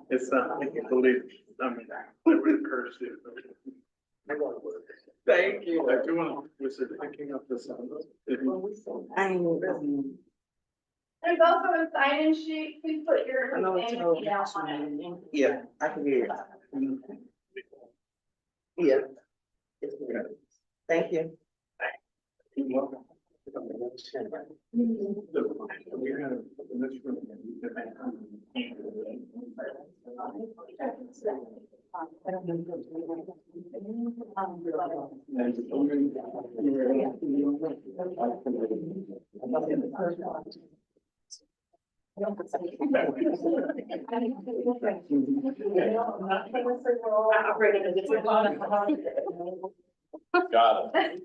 It's not, I can't believe, I mean, I would encourage you. Thank you. I do want to, was it picking up the sound? I know. There's also a sign-in sheet, please put your I know name it's and all. email on it. Yeah, I can hear it. Yeah. It's good. Thank you. You're welcome. We have in this room. Got it.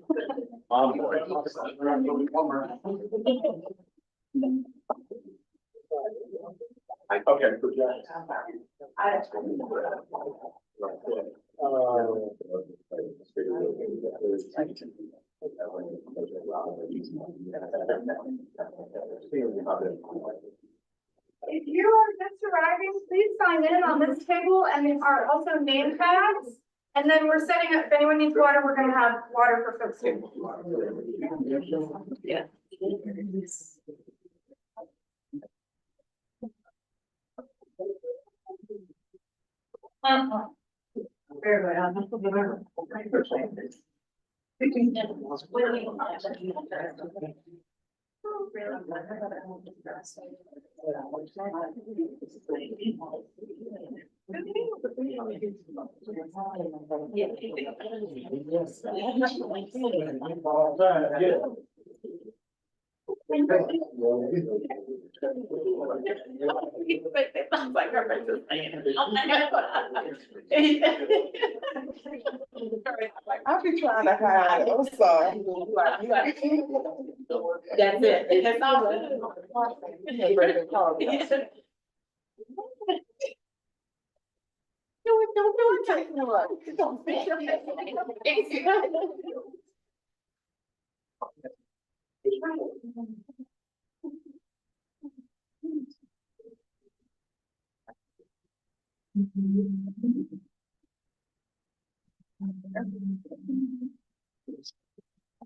Okay. If you are just arriving, please sign in on this table and there are also name tags. And then we're setting up, if anyone needs water, we're gonna have water for folks too. Yeah. I'll be trying to hide. I'm sorry. That's it. It's all good. Don't do it. Don't fix your face.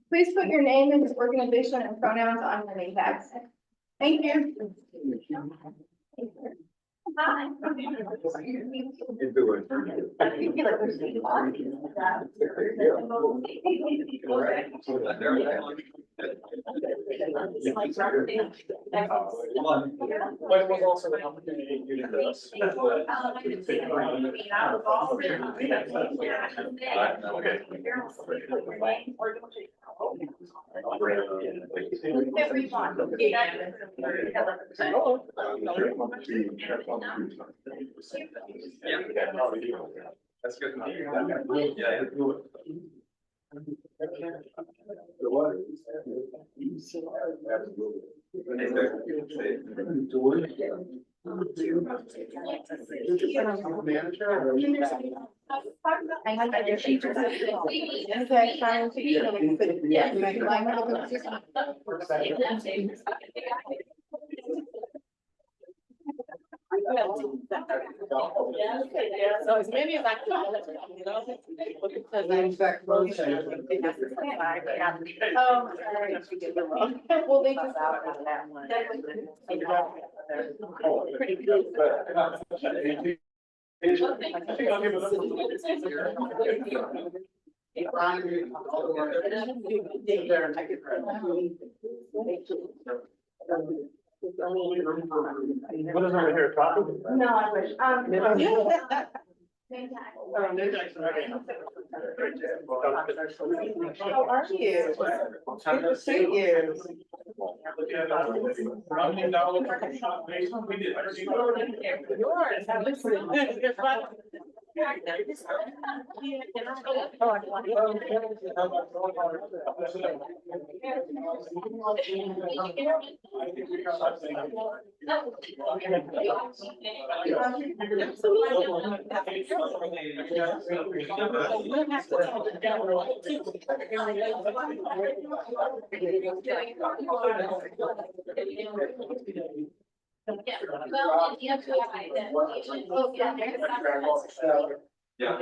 Please put your name and organization and pronouns on your name tags. Thank you. Hi. But it was also an opportunity to do this. That's good. So as many as I can, you know, because Oh, sorry. Well, they just. pretty good. What is over here, coffee? No, I wish, name tag. How are you? Good to see you. Yours, I listen. Yeah, well, you have to have identification. Oh, yeah, there's that. Yeah.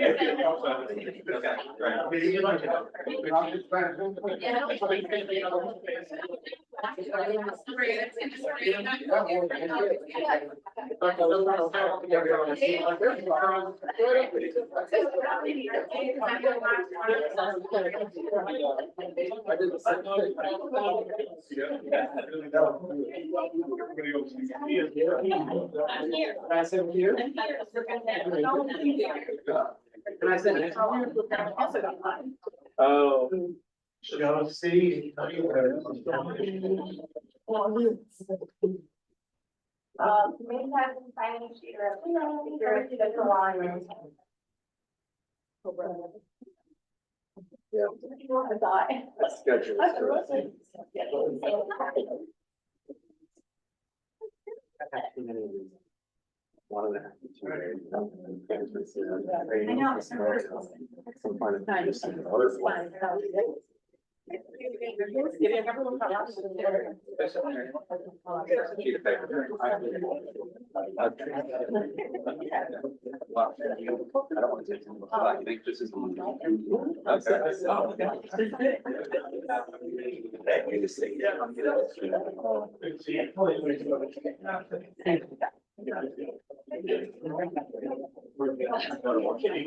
Oh. Go see. Main path and signing sheet are, that's the line. I thought. One of the. I know. Some kind of. I don't want to take too much, but I think this is.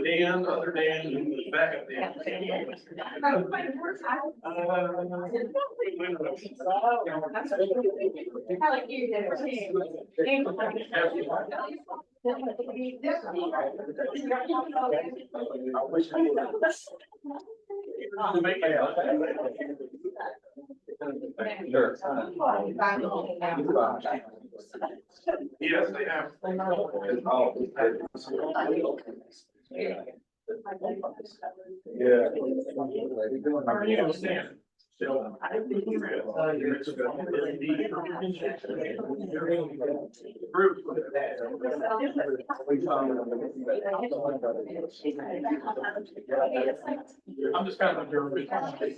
Dan, other Dan, in the back of Dan. I like you did. Yes, they have. Yeah. How are you, Stan? So. I'm just kind of. How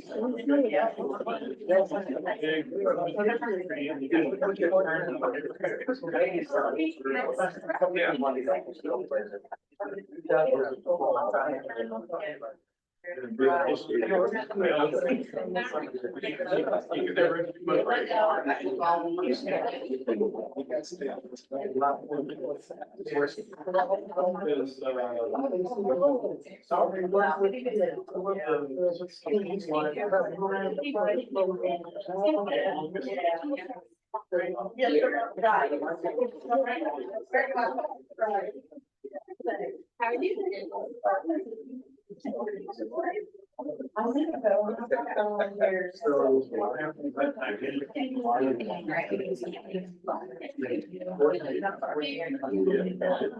are you?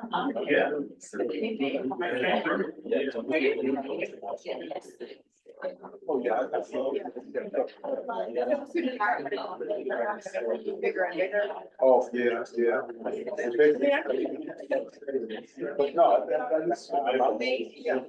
Oh, yeah. Oh, yeah, yeah. But no, that's. Oh, yeah.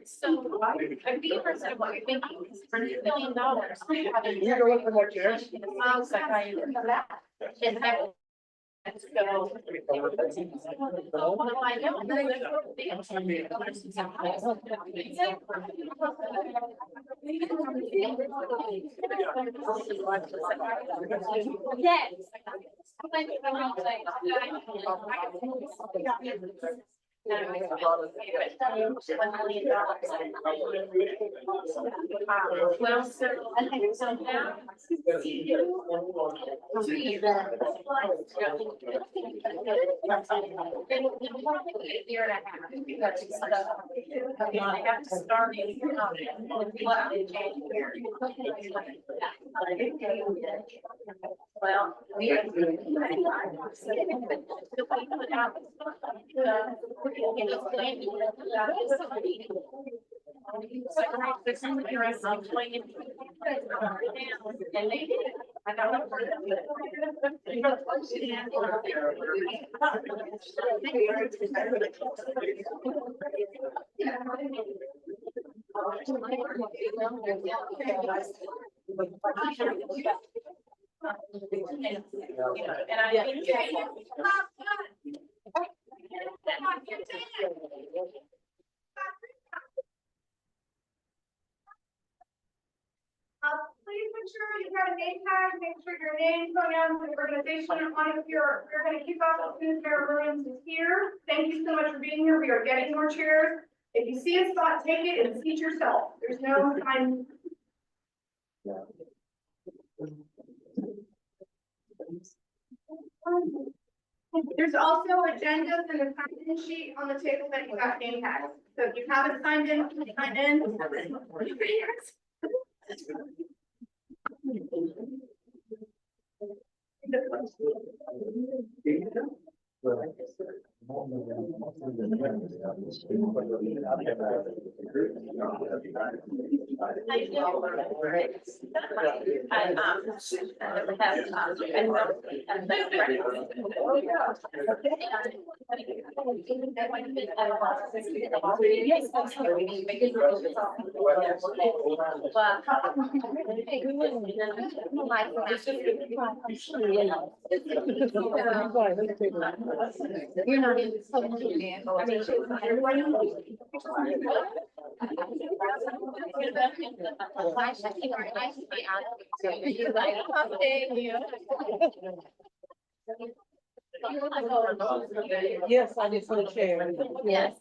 So, I think for some, what you're thinking is for $1 million. You go look for more chairs? So I- Let's go. Oh, I know. Yes. Well, so I think so now. Year and a half. I have to start in January. Well, we. And they did. I got and I think. Please make sure you have a name tag, make sure your name, pronouns, and organization are on it. You're gonna keep up as soon as Mayor Williams is here. Thank you so much for being here. We are getting more chairs. If you see a spot, take it and seat yourself. There's no time. There's also agendas and a sign-in sheet on the table that you got name tags. So if you haven't signed in, please sign in. You're not even. Yes, I just want to share. Yes. Yes,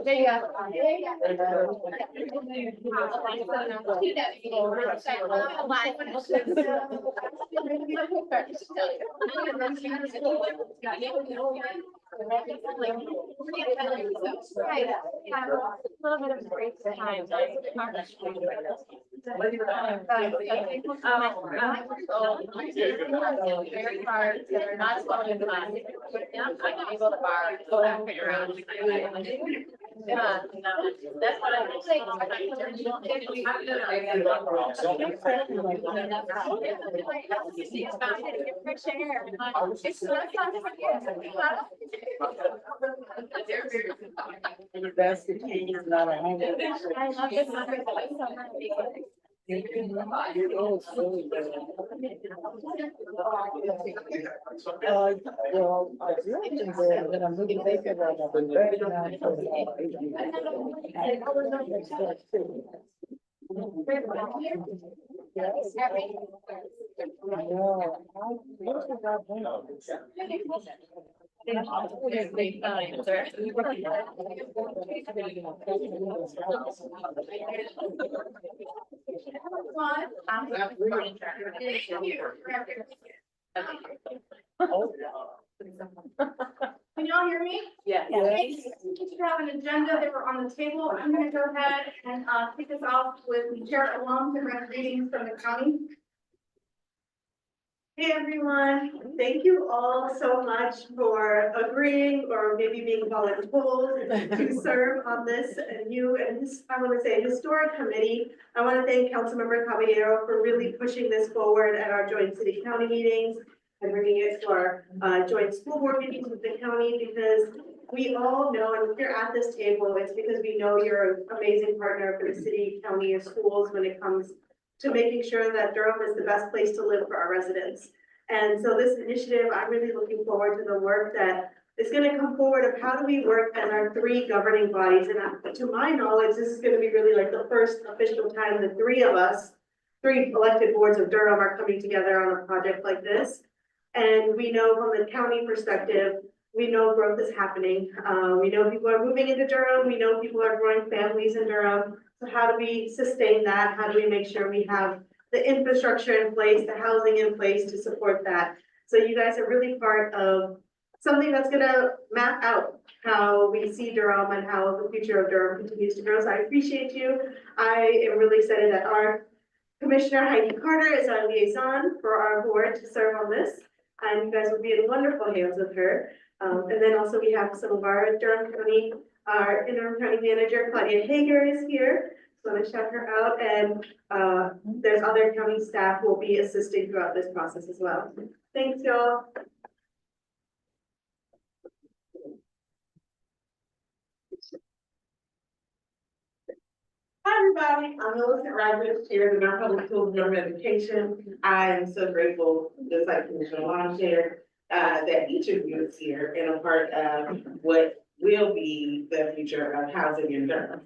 there you Very hard, they're not spending time. I'm able to borrow, figure out. Yeah, that's what I'm saying. That's the key, is not a home. Well, I mentioned that I'm looking at it right now, but right Can y'all hear me? Yeah. Okay, you have an agenda that were on the table. I'm gonna go ahead and kick us off with the chair alums and readings from the county. Hey everyone, thank you all so much for agreeing or maybe being voluntold to serve on this new and this, I want to say, historic committee. I want to thank Councilmember Caballero for really pushing this forward at our joint city county meetings and bringing it to our joint school board meetings with the county, because we all know, and if you're at this table, it's because we know you're an amazing partner for the city, county, and schools when it comes to making sure that Durham is the best place to live for our residents. And so this initiative, I'm really looking forward to the work that is gonna come forward of how do we work as our three governing bodies. And to my knowledge, this is gonna be really like the first official time the three of us, three elected boards of Durham are coming together on a project like this. And we know from the county perspective, we know growth is happening. We know people are moving into Durham. We know people are growing families in Durham. So how do we sustain that? How do we make sure we have the infrastructure in place, the housing in place to support that? So you guys are really part of something that's gonna map out how we see Durham and how the future of Durham continues to grow. So I appreciate you. I am really excited that our Commissioner Heidi Carter is our liaison for our board to serve on this. And you guys will be in wonderful hands with her. And then also we have some of our Durham County, our interim county manager, Claudia Hager, is here. So I'm gonna shout her out, and there's other county staff who will be assisting throughout this process as well. Thanks, y'all. Hi, everybody. I'm Millicent Rogers, Chair of the Durham Public Schools and Government Education. I am so grateful, just like Commissioner Long shared, that each of you is here and a part of what will be the future of housing in Durham.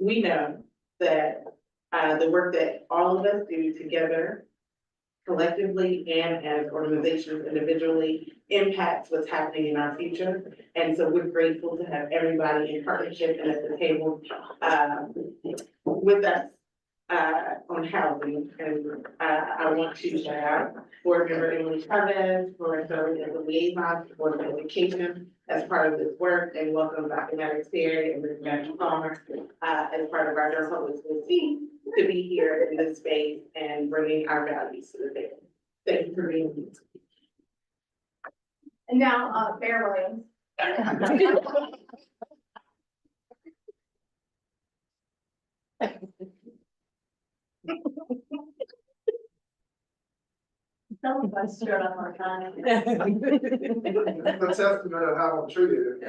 We know that the work that all of us do together, collectively and as organizations individually, impacts what's happening in our future. And so we're grateful to have everybody in partnership and at the table with us on housing. And I want to shout out Board Member Emily Chavez for serving as a liaison to Board of Education as part of this work, and welcome Dr. Maddox Terry and Ms. Matthew Palmer as part of our Durham Public School team to be here in this space and bringing our values to the table. Thank you for being here. And now, Mayor Williams. Some of us showed up on time. The testament of how I'm treated.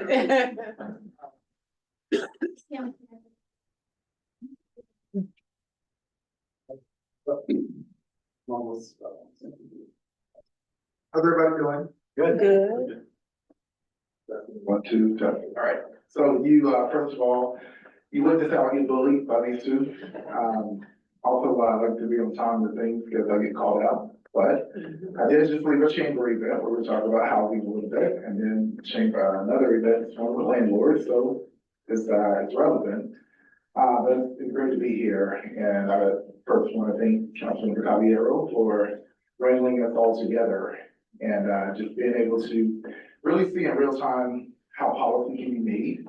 Almost. How's everybody doing? Good. Good. 1, 2, 3. All right. So you, first of all, you witnessed how I get bullied by these two. Also, I like to be on time with things because I get called out. But I did just leave a chamber event where we're talking about housing a little bit, and then another event is one with landlords, so it's relevant. But it's great to be here, and I first want to thank Councilmember Caballero for bringing us all together and just being able to really see in real time how policy can be made.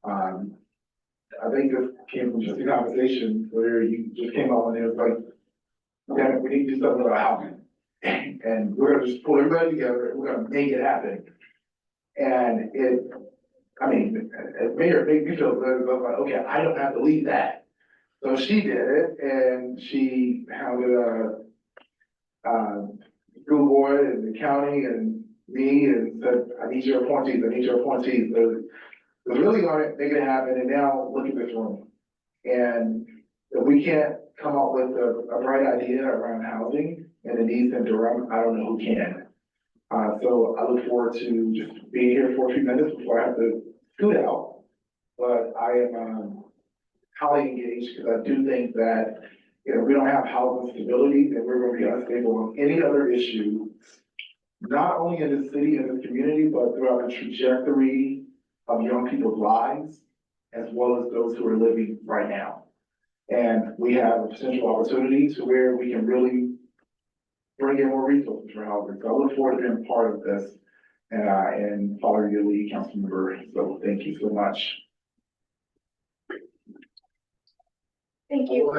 I think this came from just a conversation where you just came out and it was like, damn it, we need to do something about housing. And we're gonna just pull everybody together and we're gonna make it happen. And as mayor, it made me feel good, but I was like, okay, I don't have to lead that. So she did it, and she hounded school board and the county and me and said, I need your appointees, I need your appointees. So it was really gonna make it happen, and now look at this room. And if we can't come up with a bright idea around housing and the needs in Durham, I don't know who can. So I look forward to just being here for a few minutes before I have to scoot out. But I am highly engaged because I do think that if we don't have housing stability, then we're going to be unstable on any other issue, not only in the city and the community, but throughout the trajectory of young people's lives, as well as those who are living right now. And we have a potential opportunity to where we can really bring in more resources for housing. So I look forward to being part of this and following your lead, Councilmember. So thank you so much. Thank you.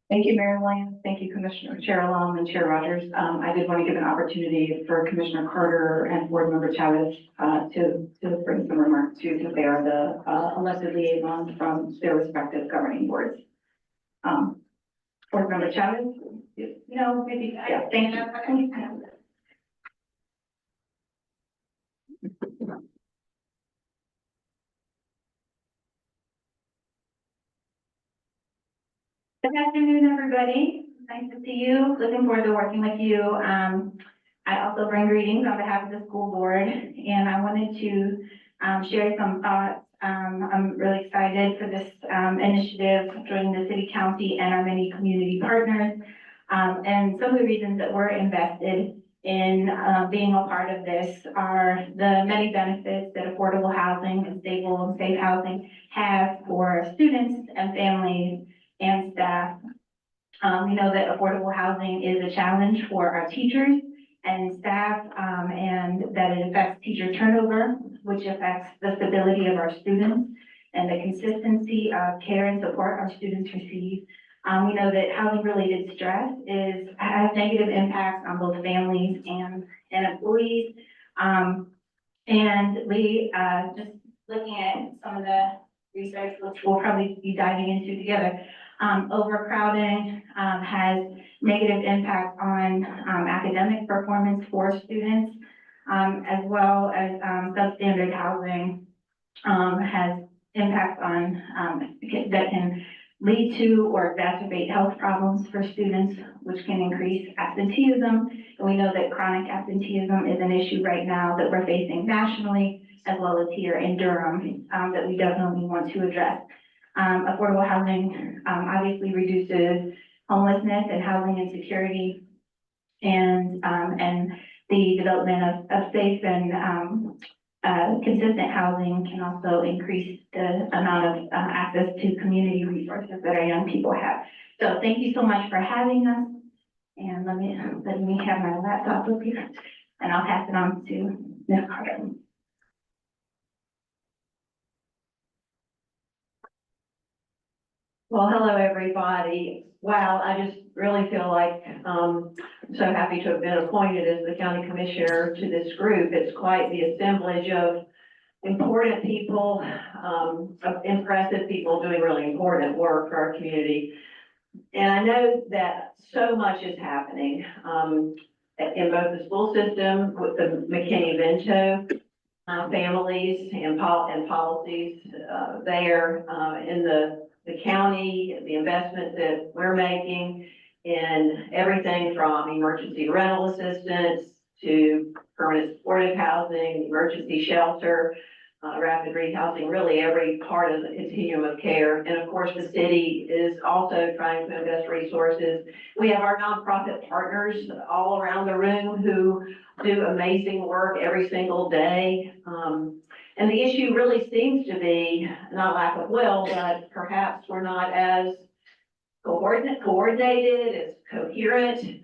Thank you, Mayor Williams. Thank you, Commissioner Chair Alum and Chair Rogers. I did want to give an opportunity for Commissioner Carter and Board Member Chavez to bring some remarks too, because they are the elected liaisons from their respective governing boards. Board Member Chavez, maybe, yeah, thank you. Good afternoon, everybody. Nice to see you. Looking forward to working with you. I also bring greetings on behalf of the school board, and I wanted to share some thoughts. I'm really excited for this initiative joining the city, county, and our many community partners. And some of the reasons that we're invested in being a part of this are the many benefits that affordable housing and stable and safe housing have for students and families and staff. We know that affordable housing is a challenge for our teachers and staff, and that it affects teacher turnover, which affects the stability of our students and the consistency of care and support our students receive. We know that housing-related stress has negative impacts on both families and employees. And we just looking at some of the research, which we'll probably be diving into together. Overcrowding has negative impact on academic performance for students, as well as substandard housing has impacts on that can lead to or exacerbate health problems for students, which can increase absenteeism. And we know that chronic absenteeism is an issue right now that we're facing nationally, as well as here in Durham, that we definitely want to address. Affordable housing obviously reduces homelessness and housing insecurity, and the development of safe and consistent housing can also increase the amount of access to community resources that our young people have. So thank you so much for having us, and let me have my laptop with you, and I'll pass it on to Ms. Carter. Well, hello, everybody. Wow, I just really feel like I'm so happy to have been appointed as the county commissioner to this group. It's quite the assemblage of important people, of impressive people doing really important work for our community. And I know that so much is happening in both the school system with the McKinney-Vento families and policies there in the county, the investment that we're making in everything from emergency rental assistance to permanent supportive housing, emergency shelter, rapid rehousing, really every part of the continuum of care. And of course, the city is also trying to invest resources. We have our nonprofit partners all around the room who do amazing work every single day. And the issue really seems to be not lack of will, but perhaps we're not as coordinated, as coherent,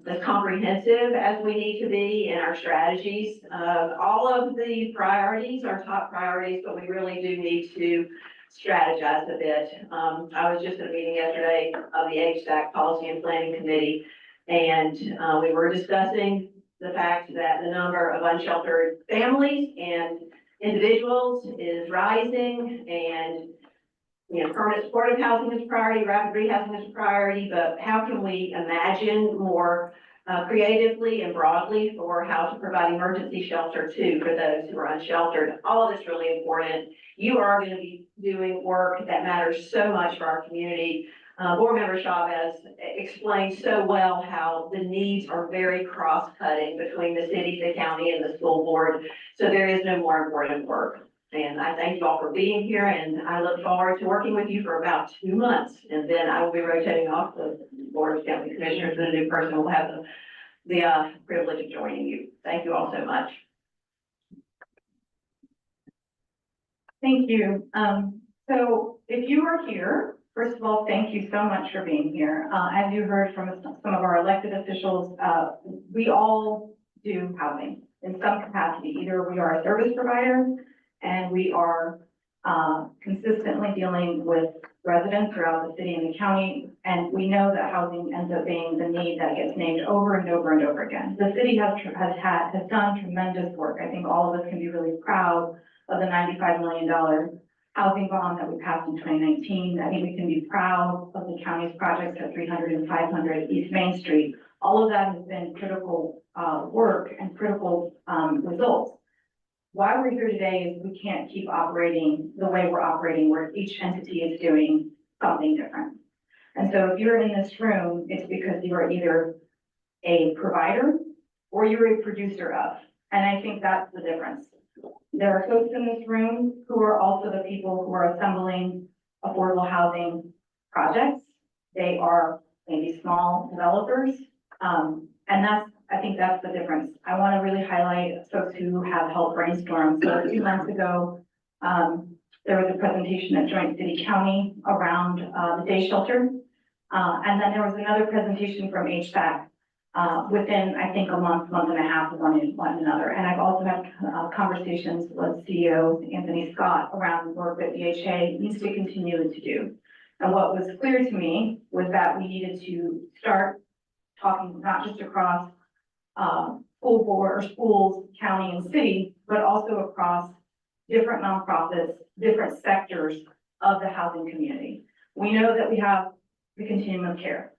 as comprehensive as we need to be in our strategies. All of the priorities are top priorities, but we really do need to strategize a bit. I was just at a meeting yesterday of the HSAC Policy and Planning Committee, and we were discussing the fact that the number of unsheltered families and individuals is rising, and permanent supportive housing is a priority, rapid rehousing is a priority, but how can we imagine more creatively and broadly for how to provide emergency shelter too for those who are unsheltered? All of this really important. You are going to be doing work that matters so much for our community. Board Member Chavez explained so well how the needs are very cross-cutting between the city, the county, and the school board. So there is no more important work. And I thank you all for being here, and I look forward to working with you for about 2 months. And then I will be rotating off the Board of County Commissioners, and a new person will have the privilege of joining you. Thank you all so much. Thank you. So if you are here, first of all, thank you so much for being here. As you heard from some of our elected officials, we all do housing in some capacity. Either we are a service provider and we are consistently dealing with residents throughout the city and the county. And we know that housing ends up being the need that gets named over and over and over again. The city has done tremendous work. I think all of us can be really proud of the $95 million housing bond that we passed in 2019. I think we can be proud of the county's projects at 300 and 500 East Main Street. All of that has been critical work and critical results. Why we're here today is we can't keep operating the way we're operating, where each entity is doing something different. And so if you're in this room, it's because you are either a provider or you're a producer of. And I think that's the difference. There are folks in this room who are also the people who are assembling affordable housing projects. They are maybe small developers. I think that's the difference. I want to really highlight folks who have helped brainstorm. So a few months ago, there was a presentation at Joint City County around the day shelter. And then there was another presentation from HVAC within, I think, a month and a half of one another. And I've also had conversations with CEO Anthony Scott around the work that BHA needs to continue to do. And what was clear to me was that we needed to start talking not just across school board or schools, county and city, but also across different nonprofits, different sectors of the housing community. We know that we have the continuum of care.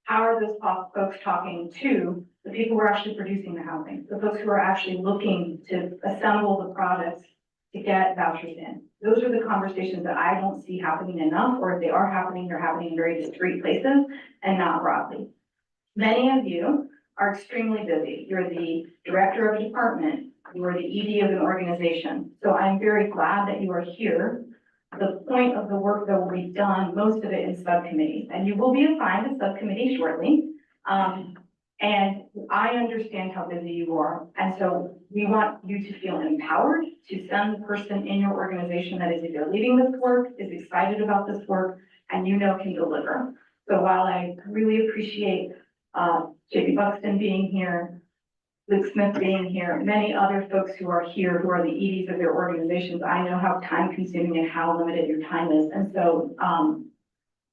How are those folks talking to the people who are actually producing the housing, the folks who are actually looking to assemble the products to get vouchers in? Those are the conversations that I don't see happening enough, or if they are happening, they're happening in very discrete places and not broadly. Many of you are extremely busy. You're the director of a department, you are the ED of an organization. So I'm very glad that you are here. The point of the work that will be done, most of it in subcommittees, and you will be assigned a subcommittee shortly. And I understand how busy you are. And so we want you to feel empowered to send the person in your organization that is either leading this work, is excited about this work, and you know can deliver. So while I really appreciate JP Buxton being here, Luke Smith being here, many other folks who are here who are the EDs of their organizations, I know how time consuming and how limited your time is. And so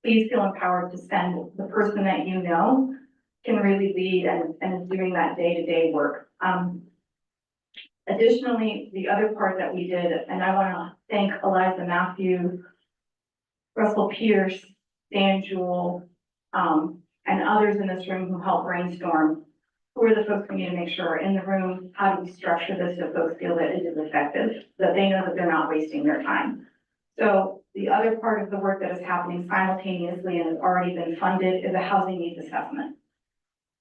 please feel empowered to send the person that you know can really lead and is doing that day-to-day work. Additionally, the other part that we did, and I want to thank Eliza Matthew, Russell Pierce, Dan Jewell, and others in this room who helped brainstorm. Who are the folks we need to make sure are in the room? How do we structure this so folks feel that it is effective, that they know that they're not wasting their time? So the other part of the work that is happening simultaneously and has already been funded is a housing needs assessment.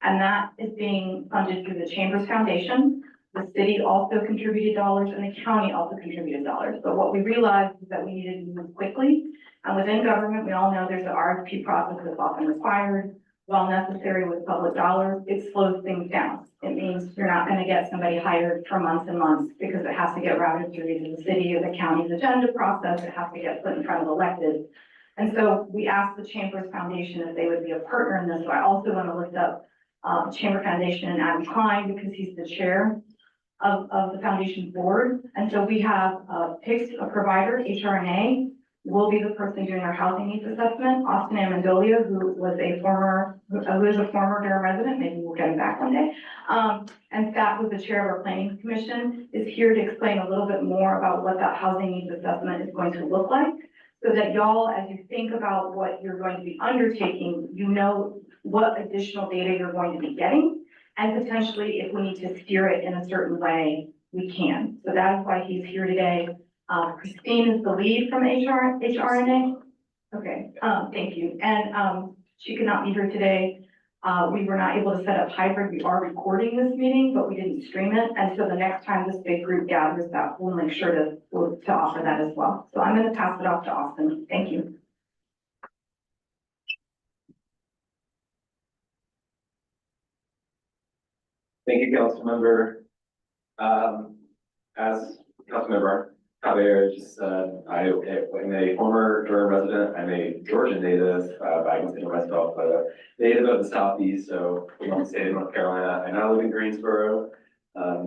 And that is being funded through the Chambers Foundation. The city also contributed dollars and the county also contributed dollars. But what we realized is that we needed to move quickly. And within government, we all know there's an RFP process that's often required. While necessary with public dollars, it slows things down. It means you're not going to get somebody hired for months and months because it has to get routed through either the city or the county's agenda process. It has to get put in front of elected. And so we asked the Chambers Foundation if they would be a partner in this. So I also want to lift up the Chamber Foundation and Adam Klein because he's the chair of the foundation board. And so we have picked a provider, HRNA, will be the person doing our housing needs assessment. Austin Amendolia, who is a former Durham resident, maybe we'll get him back one day. And Sept was the chair of our planning commission, is here to explain a little bit more about what that housing needs assessment is going to look like. So that y'all, as you think about what you're going to be undertaking, you know what additional data you're going to be getting. And potentially if we need to steer it in a certain way, we can. So that is why he's here today. Christine is the lead from HRNA. Okay, thank you. And she could not be here today. We were not able to set up hybrid. We are recording this meeting, but we didn't stream it. And so the next time this big group gathers that, we'll make sure to offer that as well. So I'm going to pass it off to Austin. Thank you. Thank you, Councilmember. As Councilmember Caballero just said, I am a former Durham resident. I'm a Georgia native, but I consider myself a native of the Southeast, so from the state of North Carolina. I now live in Greensboro.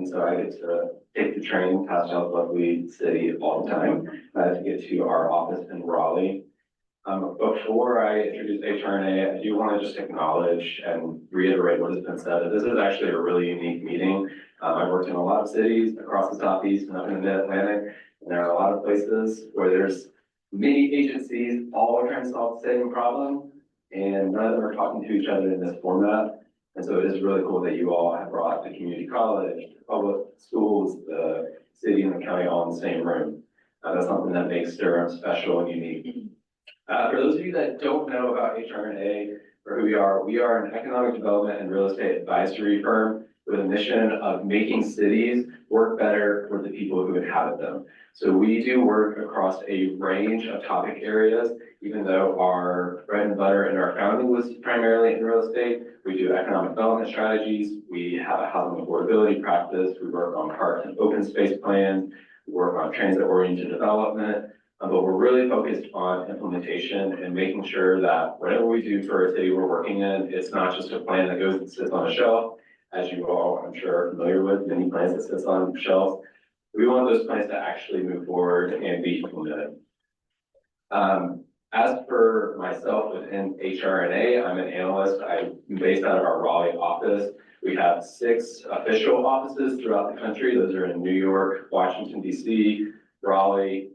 So I get to take the train past South Lovely City all the time, to get to our office in Raleigh. Before I introduce HRNA, I do want to just acknowledge and reiterate what has been said. This is actually a really unique meeting. I've worked in a lot of cities across the Southeast and up in the Mid-Atlantic, and there are a lot of places where there's many agencies all trying to solve the same problem, and none of them are talking to each other in this format. And so it is really cool that you all have brought the community college, the public schools, the city and the county all in the same room. That's something that makes Durham special and unique. For those of you that don't know about HRNA or who we are an economic development and real estate advisory firm with a mission of making cities work better for the people who inhabit them. So we do work across a range of topic areas, even though our bread and butter and our founding was primarily in real estate. We do economic development strategies. We have a housing affordability practice. We work on parks and open space plans. We work on transit-oriented development. But we're really focused on implementation and making sure that whatever we do for a city we're working in, it's not just a plan that goes and sits on a shelf. As you all, I'm sure, are familiar with, many plans that sits on shelves. We want those plans to actually move forward and be implemented. As for myself within HRNA, I'm an analyst. I'm based out of our Raleigh office. We have 6 official offices throughout the country. Those are in New York, Washington, DC, Raleigh,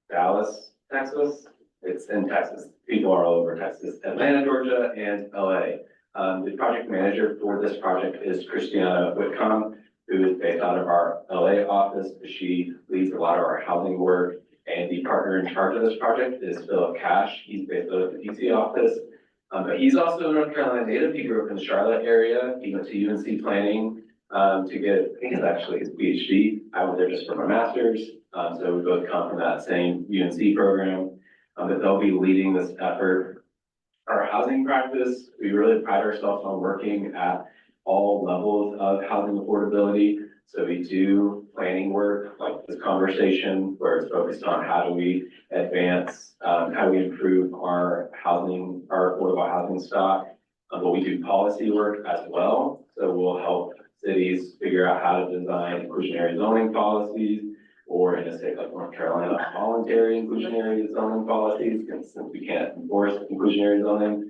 Dallas, Texas. It's in Texas. People are all over Texas. Atlanta, Georgia, and LA. The project manager for this project is Christiana Whitcomb, who is based out of our LA office. She leads a lot of our housing work, and the partner in charge of this project is Philip Cash. He's based out of the DC office. But he's also a North Carolina native. He grew up in the Charlotte area. He went to UNC planning to get, I think it's actually his PhD. I went there just for my master's. So we both come from that same UNC program. But they'll be leading this effort. Our housing practice, we really pride ourselves on working at all levels of housing affordability. So we do planning work like this conversation where it's focused on how do we advance, how do we improve our housing, our affordable housing stock. But we do policy work as well. So we'll help cities figure out how to design inclusionary zoning policies, or in a state like North Carolina, voluntary inclusionary zoning policies, since we can't enforce inclusionary zoning,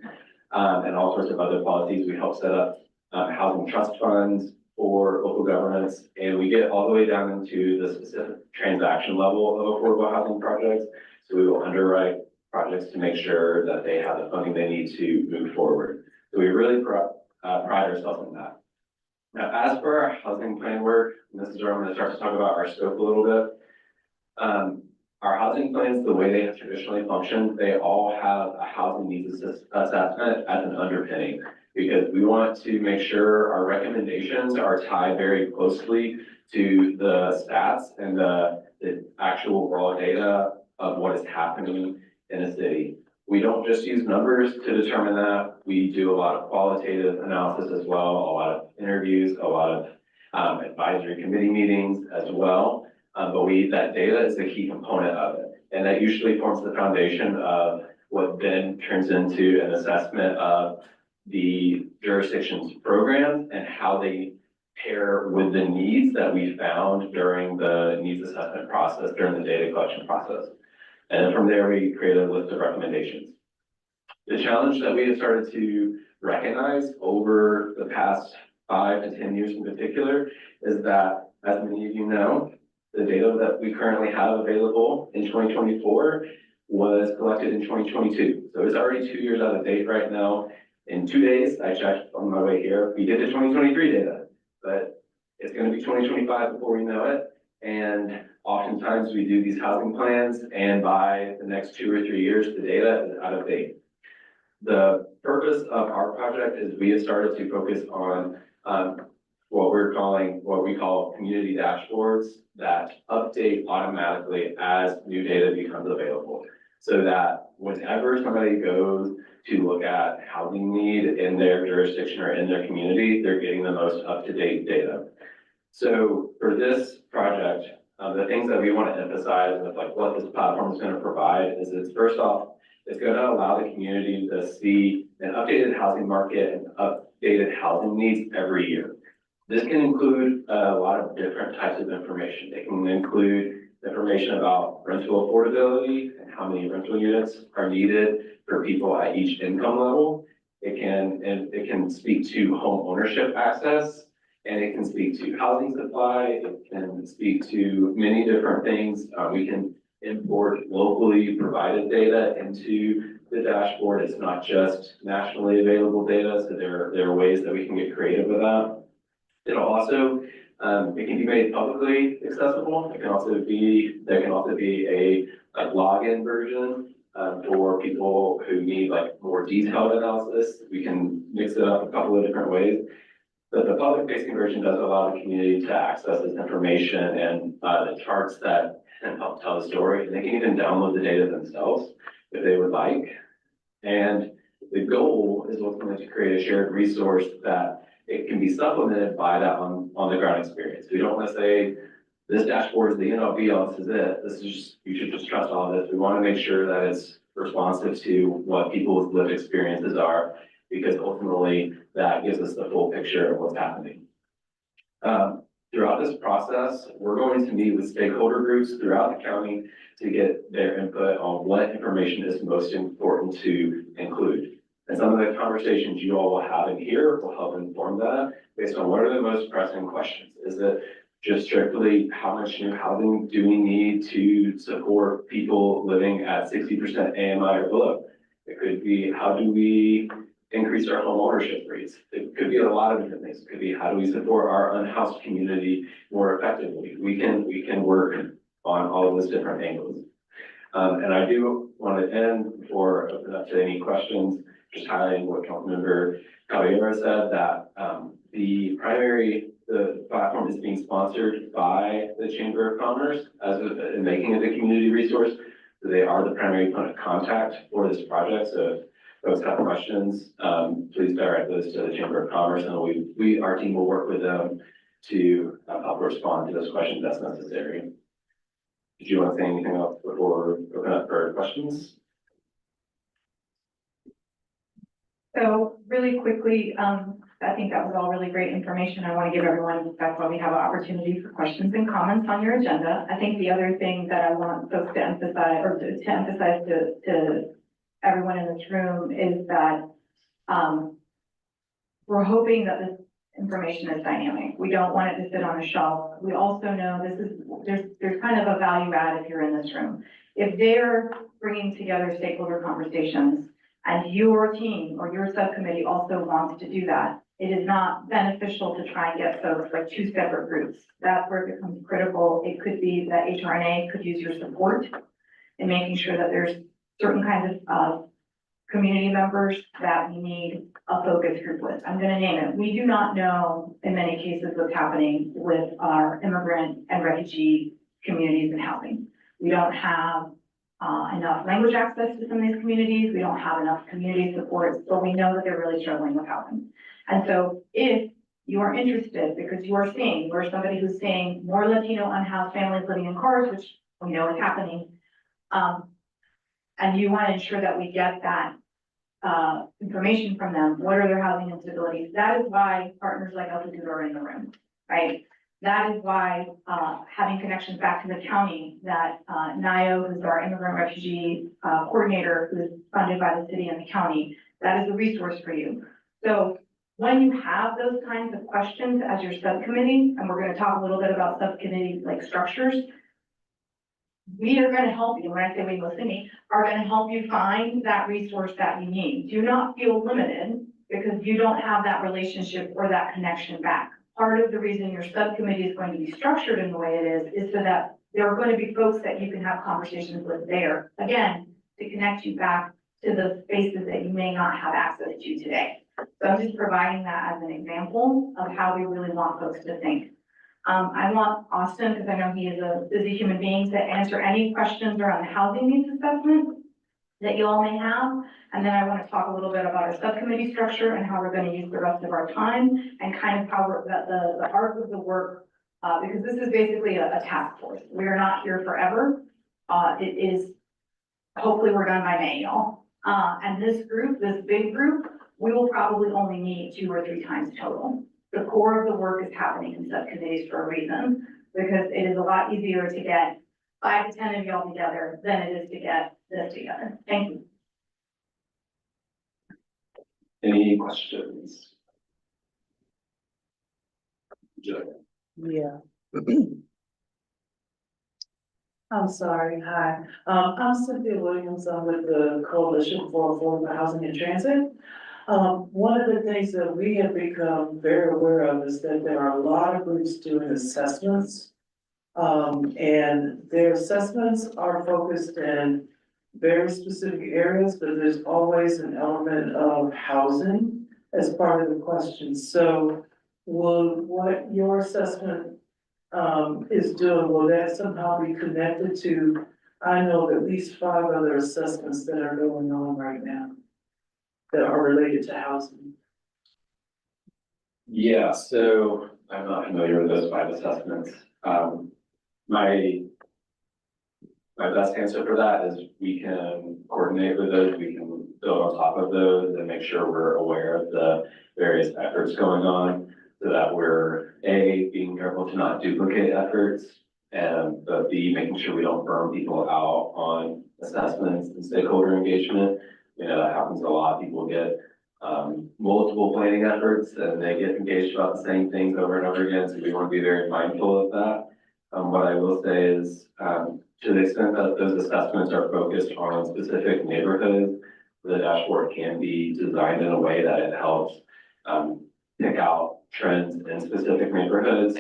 and all sorts of other policies. We help set up housing trust funds for local governments, and we get all the way down into the specific transaction level of affordable housing projects. So we will underwrite projects to make sure that they have the funding they need to move forward. So we really pride ourselves in that. Now, as for our housing plan work, and this is where I'm going to start to talk about our scope a little bit. Our housing plans, the way they have traditionally functioned, they all have a housing needs assessment as an underpinning, because we want to make sure our recommendations are tied very closely to the stats and the actual raw data of what is happening in a city. We don't just use numbers to determine that. We do a lot of qualitative analysis as well, a lot of interviews, a lot of advisory committee meetings as well. But that data is the key component of it. And that usually forms the foundation of what then turns into an assessment of the jurisdiction's programs and how they pair with the needs that we found during the needs assessment process, during the data collection process. And then from there, we create a list of recommendations. The challenge that we have started to recognize over the past 5 to 10 years in particular is that, as many of you know, the data that we currently have available in 2024 was collected in 2022. So it's already 2 years out of date right now. In 2 days, I checked on my way here, we did the 2023 data, but it's going to be 2025 before we know it. And oftentimes we do these housing plans, and by the next 2 or 3 years, the data is out of date. The purpose of our project is we have started to focus on what we call community dashboards that update automatically as new data becomes available. So that whenever somebody goes to look at housing need in their jurisdiction or in their community, they're getting the most up-to-date data. So for this project, the things that we want to emphasize with like what this platform is going to provide is it's first off, it's going to allow the community to see an updated housing market and updated housing needs every year. This can include a lot of different types of information. It can include information about rental affordability and how many rental units are needed for people at each income level. It can speak to home ownership access, and it can speak to housing supply. It can speak to many different things. We can import locally provided data into the dashboard. It's not just nationally available data, so there are ways that we can get creative with that. It'll also, it can be made publicly accessible. There can also be a login version for people who need like more detailed analysis. We can mix it up a couple of different ways. But the public facing version does allow the community to access this information and the charts that can help tell the story. And they can even download the data themselves if they would like. And the goal is ultimately to create a shared resource that it can be supplemented by that on the ground experience. We don't want to say this dashboard is the end all be all, this is it. This is just, you should just trust all of this. We want to make sure that it's responsive to what people's lived experiences are, because ultimately that gives us the full picture of what's happening. Throughout this process, we're going to meet with stakeholder groups throughout the county to get their input on what information is most important to include. And some of the conversations you all will have in here will help inform that based on what are the most pressing questions. Is it just strictly how much new housing do we need to support people living at 60% AMI or below? It could be, how do we increase our home ownership rates? It could be a lot of different things. It could be, how do we support our unhoused community more effectively? We can work on all of those different angles. And I do want to end before I open up to any questions, just highlighting what Councilmember Caballero said, that the platform is being sponsored by the Chamber of Commerce in making it a community resource. So they are the primary point of contact for this project. So if folks have questions, please direct those to the Chamber of Commerce, and our team will work with them to help respond to those questions as necessary. Did you want to say anything else before we open up for questions? So really quickly, I think that was all really great information. I want to give everyone, that's why we have an opportunity for questions and comments on your agenda. I think the other thing that I want folks to emphasize, or to emphasize to everyone in this room, is that we're hoping that this information is dynamic. We don't want it to sit on a shelf. We also know there's kind of a value add if you're in this room. If they're bringing together stakeholder conversations and your team or your subcommittee also wants to do that, it is not beneficial to try and get folks like two separate groups. That's where it becomes critical. It could be that HRNA could use your support in making sure that there's certain kinds of community members that we need a focus group with. I'm going to name it. We do not know in many cases what's happening with our immigrant and refugee communities and housing. We don't have enough language access to some of these communities. We don't have enough community support, but we know that they're really struggling with housing. And so if you are interested, because we're somebody who's seeing more Latino unhoused families living in cars, which we know is happening, and you want to ensure that we get that information from them. What are their housing instabilities? That is why partners like us are in the room, right? That is why having connections back to the county, that NIO, who's our immigrant refugee coordinator, who is funded by the city and the county, that is a resource for you. So when you have those kinds of questions as your subcommittee, and we're going to talk a little bit about subcommittee like structures, we are going to help you. When I say we, mostly me, are going to help you find that resource that you need. Do not feel limited because you don't have that relationship or that connection back. Part of the reason your subcommittee is going to be structured in the way it is so that there are going to be folks that you can have conversations with there, again, to connect you back to the spaces that you may not have access to today. So I'm just providing that as an example of how we really want folks to think. I want Austin, because I know he is a busy human being, to answer any questions around the housing needs assessment that you all may have. And then I want to talk a little bit about our subcommittee structure and how we're going to use the rest of our time and kind of how the arc of the work, because this is basically a task force. We are not here forever. It is, hopefully we're done by May, y'all. And this group, this big group, we will probably only meet 2 or 3 times total. the core of the work is happening in subcommittees for a reason, because it is a lot easier to get 5 to 10 of y'all together than it is to get this together. Thank you. Any questions? Joe? Yeah. I'm sorry, hi. I'm Cynthia Williams. I'm with the Coalition for Affordable Housing and Transit. One of the things that we have become very aware of is that there are a lot of groups doing assessments. And their assessments are focused in very specific areas, but there's always an element of housing as part of the question. So will what your assessment is doing, will that somehow be connected to, I know of at least 5 other assessments that are going on right now that are related to housing? Yeah, so I'm not familiar with those 5 assessments. My best answer for that is we can coordinate with those, we can build on top of those and make sure we're aware of the various efforts going on so that we're A, being careful to not duplicate efforts, and but B, making sure we don't burn people out on assessments and stakeholder engagement. You know, that happens a lot. People get multiple planning efforts and they get engaged about the same things over and over again. So we want to be very mindful of that. What I will say is, to the extent that those assessments are focused on specific neighborhoods, the dashboard can be designed in a way that it helps pick out trends in specific neighborhoods.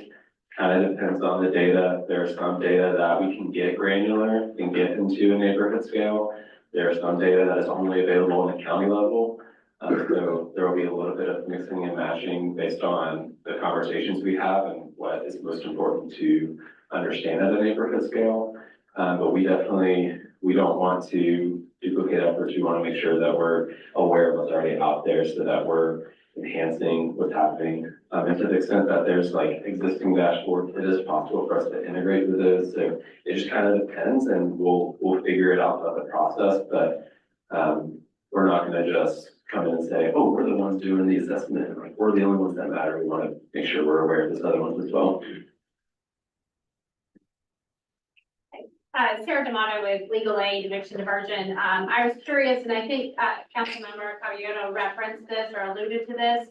Kind of depends on the data. There's some data that we can get granular and get into a neighborhood scale. There's some data that is only available on the county level. So there will be a little bit of mixing and matching based on the conversations we have and what is most important to understand at a neighborhood scale. But we don't want to duplicate efforts. We want to make sure that we're aware of what's already out there so that we're enhancing what's happening. And to the extent that there's like existing dashboards, it is possible for us to integrate with those. So it just kind of depends and we'll figure it out throughout the process. But we're not going to just come in and say, oh, we're the ones doing the assessment. Like we're the only ones that matter. We want to make sure we're aware of those other ones as well. Sarah D'Amato with Legal Aid Eviction Diversion. I was curious, and I think Councilmember Caballero referenced this or alluded to this,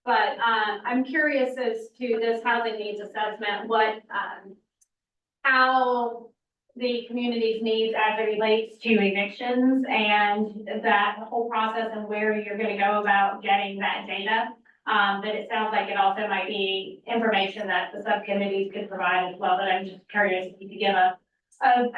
but I'm curious as to this housing needs assessment, how the community's needs as it relates to evictions and that whole process and where you're going to go about getting that data. But it sounds like it also might be information that the subcommittees could provide as well, but I'm just curious if you could give a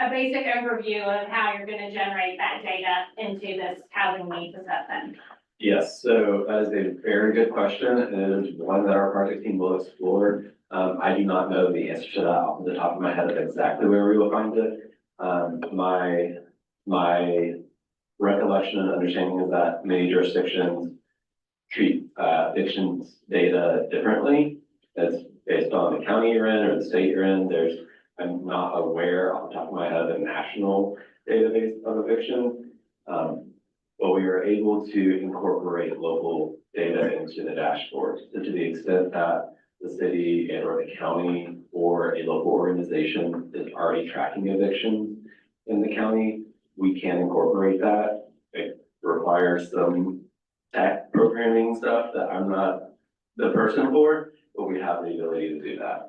basic overview of how you're going to generate that data into this housing needs assessment. Yes, so that is a very good question, and it is one that our project team will explore. I do not know the answer to that off the top of my head of exactly where we will find it. My recollection and understanding is that many jurisdictions treat evictions data differently. It's based on the county you're in or the state you're in. I'm not aware off the top of my head of a national database of eviction. But we are able to incorporate local data into the dashboard. So to the extent that the city and or the county or a local organization is already tracking evictions in the county, we can incorporate that. It requires some tech programming stuff that I'm not the person for, but we have the ability to do that.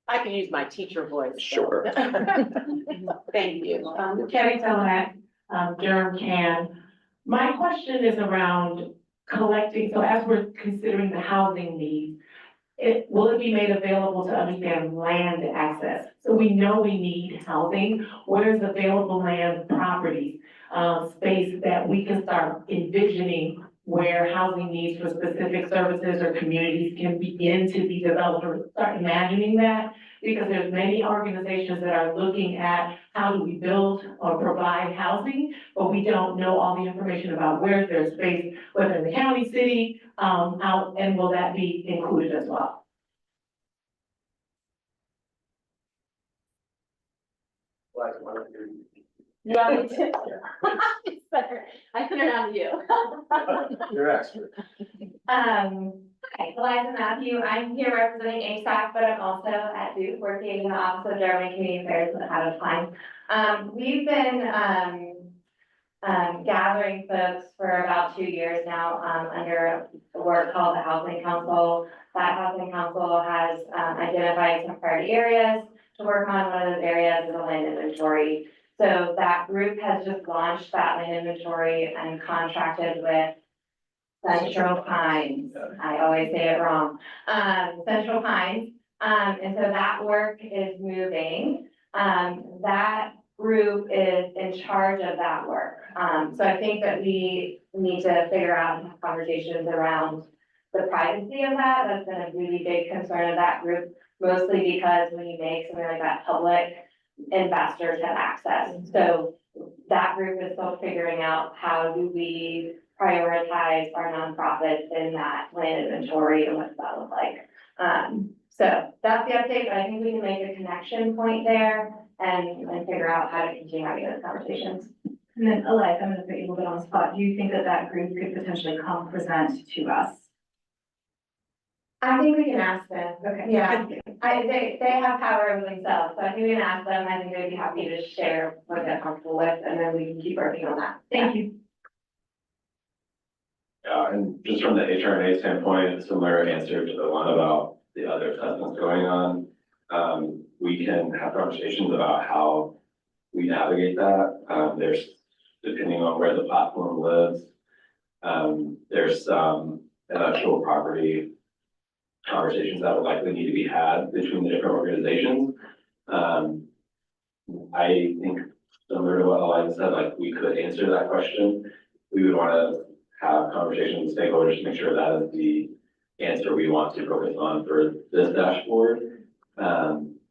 I can use my teacher voice. Sure. Thank you. Kevin Telenak, Durham can. My question is around collecting, so as we're considering the housing needs, will it be made available to understand land access? So we know we need housing. Where's available land properties, space that we can start envisioning where housing needs for specific services or communities can begin to be developed, or start imagining that? Because there's many organizations that are looking at how do we build or provide housing, but we don't know all the information about where there's space, whether in the county, city, out, and will that be included as well? You want me to? It's better. I put it on you. You're expert. Hi, Eliza Matthew. I'm here representing ASAC, but I'm also at Duke working in the Office of Durham Community Affairs with the Head of Klein. We've been, gathering folks for about 2 years now, under a work called the Housing Council. That Housing Council has, identified some priority areas to work on. One of those areas is a land inventory. So that group has just launched that land inventory and contracted with Central Pines. I always say it wrong. Central Pines. And so that work is moving. That group is in charge of that work. So I think that we need to figure out and have conversations around the privacy of that. That's been a really big concern of that group, mostly because when you make something like that public, investors have access. So that group is still figuring out how do we prioritize our nonprofits in that land inventory and what does that look like. So that's the update, but I think we can make a connection point there and figure out how to continue having those conversations. And then Eliza, I'm gonna put you a little bit on the spot. Do you think that that group could potentially come present to us? I think we can ask them. Okay. Yeah, they have power over themselves, so I think we can ask them. I think they'd be happy to share what they're comfortable with, and then we can keep working on that. Thank you. Yeah, and just from the HRNA standpoint, similar answer to the one about the other assessments going on. We can have conversations about how we navigate that. There's, depending on where the platform lives, there's some intellectual property conversations that would likely need to be had between the different organizations. I think similar to what Eliza said, like we could answer that question. We would want to have conversations with stakeholders to make sure that is the answer we want to focus on for this dashboard.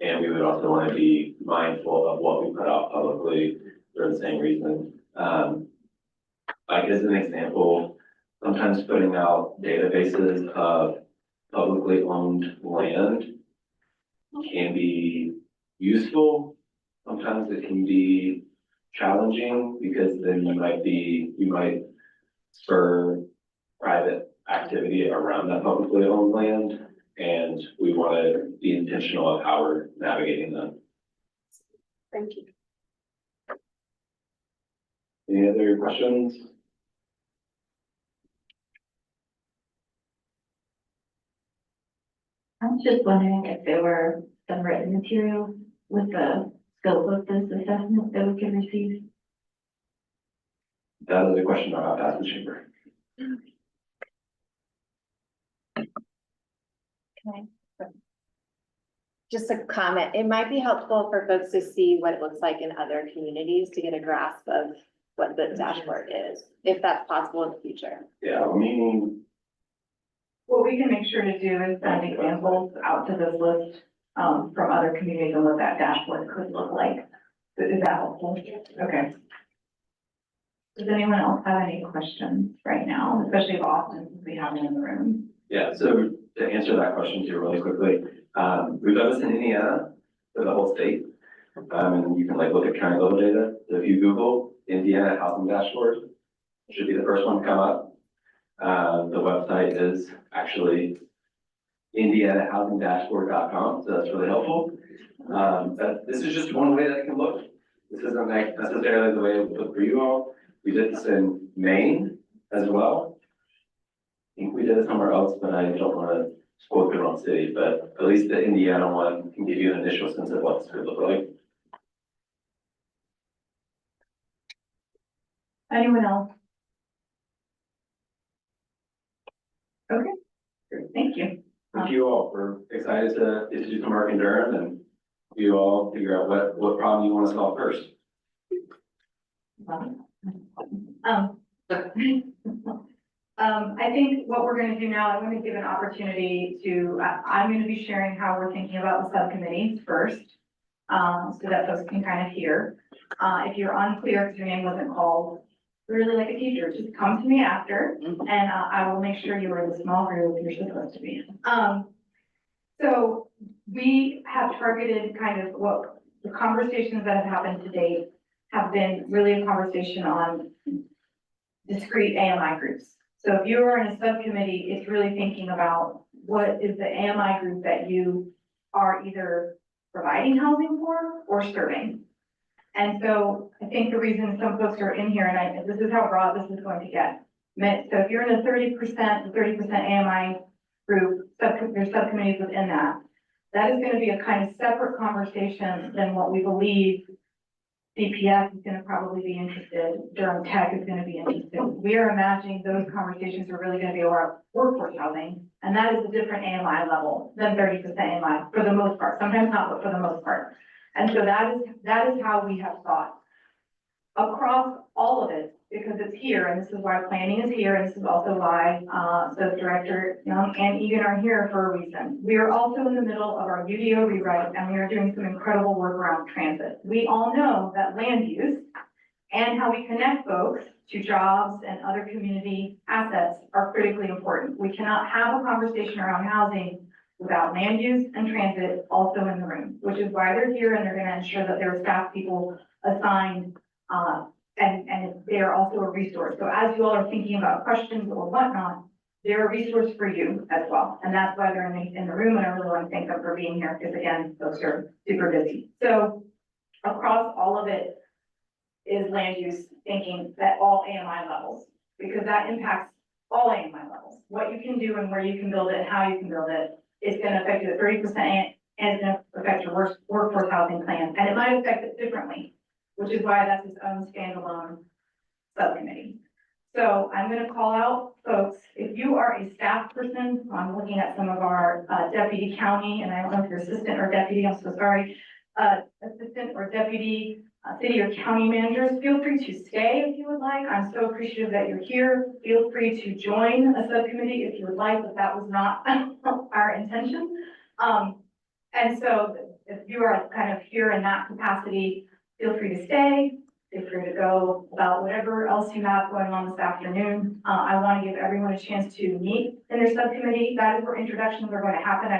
And we would also want to be mindful of what we put out publicly for the same reason. Like as an example, sometimes putting out databases of publicly owned land can be useful. Sometimes it can be challenging because then you might spur private activity around that publicly owned land. And we want to be intentional of how we're navigating them. Thank you. Any other questions? I was just wondering if there were some written materials with the scope of this assessment that we can receive. That is a question I'll have to ask the chamber. Just a comment, it might be helpful for folks to see what it looks like in other communities to get a grasp of what the dashboard is, if that's possible in the future. Yeah, meaning, What we can make sure to do is send examples out to this list, from other communities and what that dashboard could look like. Is that helpful? Okay. Does anyone else have any questions right now, especially of Austin, since we have them in the room? yeah, so to answer that question too really quickly, we've done this in Indiana for the whole state. And you can like look at county level data. So if you Google Indiana housing dashboard, it should be the first one to come up. The website is actually indianahousingdashboard.com, so that's really helpful. But this is just one way that it can look. This isn't like necessarily the way it would look for you all. We did this in Maine as well. I think we did it somewhere else, but I don't want to quote the wrong city, but at least the Indiana one can give you an initial sense of what this could look like. Anyone else? Okay, great, thank you. Thank you all. We're excited to get to do some work in Durham and you all figure out what problem you want to solve first. I think what we're gonna do now, I'm gonna give an opportunity to, I'm gonna be sharing how we're thinking about the subcommittees first, so that folks can kind of hear. If you're unclear, if your name wasn't called, really like a teacher, just come to me after, and I will make sure you are in the small group you're supposed to be in. So we have targeted kind of what the conversations that have happened to date have been really a conversation on discrete AMI groups. So if you are in a subcommittee, it's really thinking about what is the AMI group that you are either providing housing for or serving. And so I think the reason some folks are in here, and this is how broad this is going to get. So if you're in a 30% AMI group, there's subcommittees within that. That is gonna be a kind of separate conversation than what we believe CPS is gonna probably be interested, Durham Tech is gonna be interested. We are imagining those conversations are really gonna be about workforce housing, and that is a different AMI level than 30% AMI for the most part, sometimes not, but for the most part. And so that is how we have thought across all of it, because it's here, and this is why planning is here, and this is also why, the Director Young and Egan are here for a reason. We are also in the middle of our UDO rewrite, and we are doing some incredible work around transit. We all know that land use and how we connect folks to jobs and other community assets are critically important. We cannot have a conversation around housing without land use and transit also in the room, which is why they're here, and they're gonna ensure that there are staff people assigned, and they are also a resource. So as you all are thinking about questions or whatnot, they're a resource for you as well. And that's why they're in the room, and I really want to thank them for being here, because again, folks are super busy. So across all of it is land use thinking at all AMI levels, because that impacts all AMI levels. What you can do and where you can build it and how you can build it is going to affect you at 30%, and it's going to affect your workforce housing plan. And it might affect it differently, which is why that's its own standalone subcommittee. So I'm gonna call out folks, if you are a staff person, I'm looking at some of our deputy county, and I don't know if you're assistant or deputy, I'm so sorry, assistant or deputy city or county managers, feel free to stay if you would like. I'm so appreciative that you're here. Feel free to join a subcommittee if you would like, but that was not our intention. And so if you are kind of here in that capacity, feel free to stay, feel free to go about whatever else you have going on this afternoon. I want to give everyone a chance to meet in their subcommittee. That is where introductions are going to happen.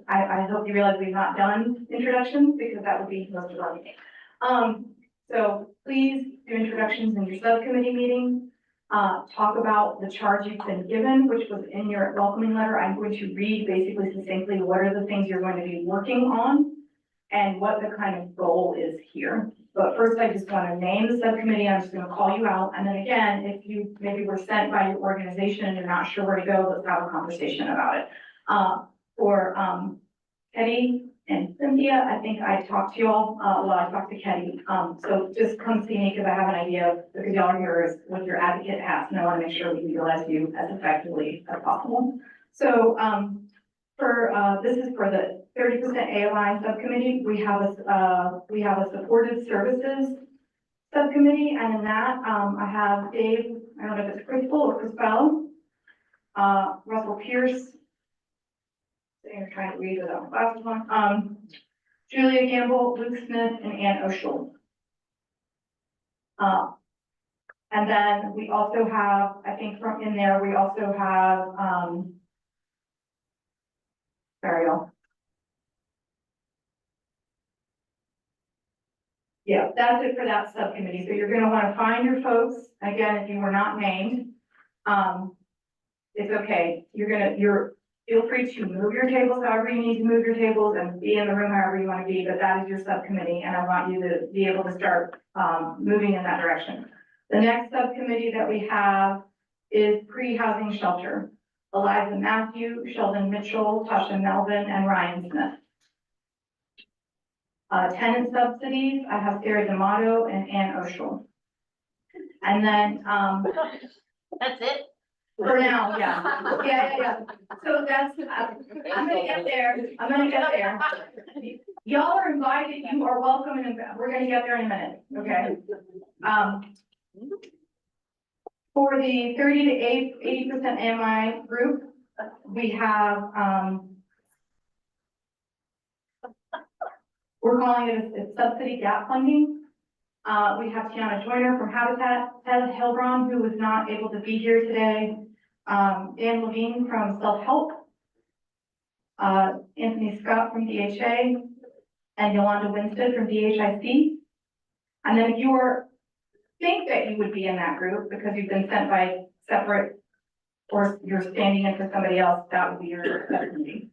I hope you realize we've not done introductions, because that would be most of our meeting. So please do introductions in your subcommittee meeting. Talk about the charge you've been given, which was in your welcoming letter. I'm going to read basically succinctly what are the things you're going to be working on and what the kind of goal is here. But first, I just want to name the subcommittee. I'm just going to call you out. And then again, if you maybe were sent by your organization and you're not sure where to go, let's have a conversation about it. For Ketty and Cynthia, I think I talked to you all. I talked to Ketty. So just come see me, because I have an idea, because y'all are here with your advocate hats, and I want to make sure we can utilize you as effectively as possible. So this is for the 30% AMI subcommittee. We have a supportive services subcommittee, and in that, I have Dave, I don't know if it's Crystal or Crispell, Russell Pierce, I'm trying to read without glasses on, Julia Campbell, Luke Smith, and Ann O'Shul. And then we also have, I think from in there, we also have, sorry, y'all. Yeah, that's it for that subcommittee. So you're gonna wanna find your folks. Again, if you were not named, it's okay. Feel free to move your tables however you need to move your tables and be in the room however you wanna be, but that is your subcommittee, and I want you to be able to start, moving in that direction. The next subcommittee that we have is pre-housing shelter. Eliza Matthew, Sheldon Mitchell, Tasha Melvin, and Ryan Smith. Tenant subsidies, I have Sarah D'Amato and Ann O'Shul. And then, That's it? for now, yeah. So that's, I'm gonna get there. Y'all are invited, you are welcome, and we're gonna get there in a minute, okay? For the 30 to 80% AMI group, we have, we're calling it a subsidy gap funding. We have Tiana Joyner from Habitat, Ted Hilbron, who was not able to be here today, Dan Levine from Self-Help, Anthony Scott from DHA, and Yolanda Winstead from DHIC. And then if you are think that you would be in that group because you've been sent by separate, or you're standing in for somebody else, that would be your subcommittee.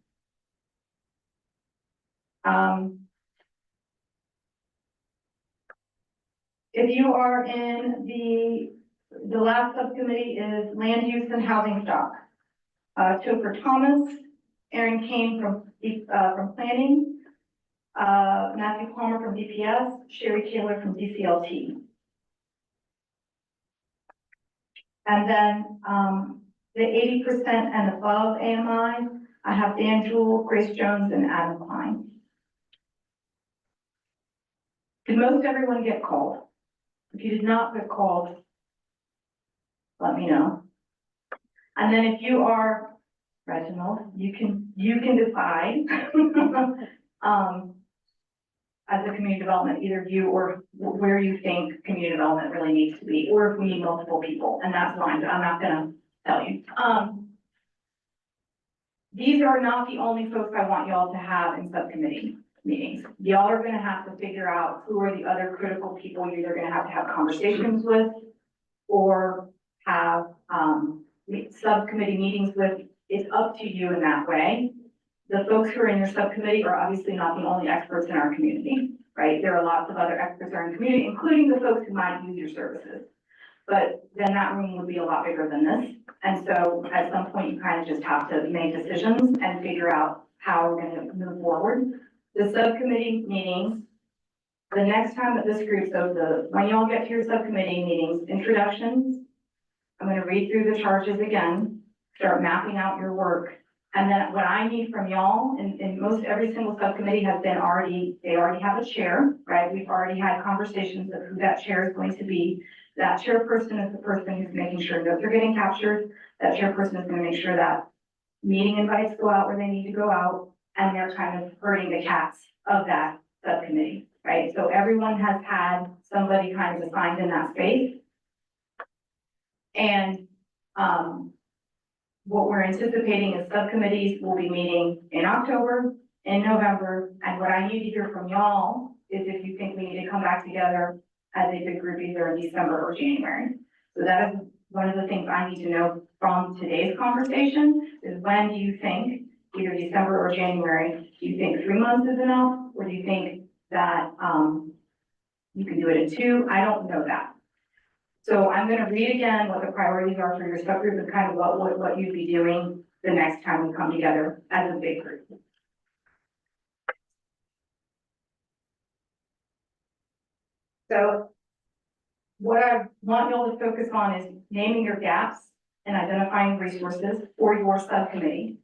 If you are in the last subcommittee is land use and housing stock. Topher Thomas, Aaron Kane from planning, Matthew Palmer from DPS, Sherry Taylor from DCLT. And then, the 80% and above AMI, I have Dan Jewell, Grace Jones, and Adam Klein. Did most everyone get called? If you did not get called, let me know. And then if you are Reginald, you can decide, as a community development, either you or where you think community development really needs to be, or if we need multiple people, and that's fine, but I'm not gonna tell you. These are not the only folks I want y'all to have in subcommittee meetings. Y'all are gonna have to figure out who are the other critical people you're either gonna have to have conversations with or have, subcommittee meetings with. It's up to you in that way. The folks who are in your subcommittee are obviously not the only experts in our community, right? There are lots of other experts in our community, including the folks who might use your services. But then that room would be a lot bigger than this. And so at some point, you kind of just have to make decisions and figure out how we're gonna move forward. The subcommittee meetings, the next time that this group, when y'all get to your subcommittee meetings, introductions, I'm gonna read through the charges again, start mapping out your work. And then what I need from y'all, and most every single subcommittee has been they already have a chair, right? We've already had conversations of who that chair is going to be. That chairperson is the person who's making sure notes are getting captured. That chairperson is gonna make sure that meeting invites go out where they need to go out, and they're kind of herding the cats of that subcommittee, right? So everyone has had somebody kind of assigned in that space. And, what we're anticipating is subcommittees will be meeting in October, in November, and what I need to hear from y'all is if you think we need to come back together as a big group either in December or January. So that is one of the things I need to know from today's conversation is when do you think, either December or January, do you think 3 months is enough? Or do you think that you can do it in 2? I don't know that. So I'm gonna read again what the priorities are for your subgroup and kind of what you'd be doing the next time we come together as a big group. So what I want y'all to focus on is naming your gaps and identifying resources for your subcommittee.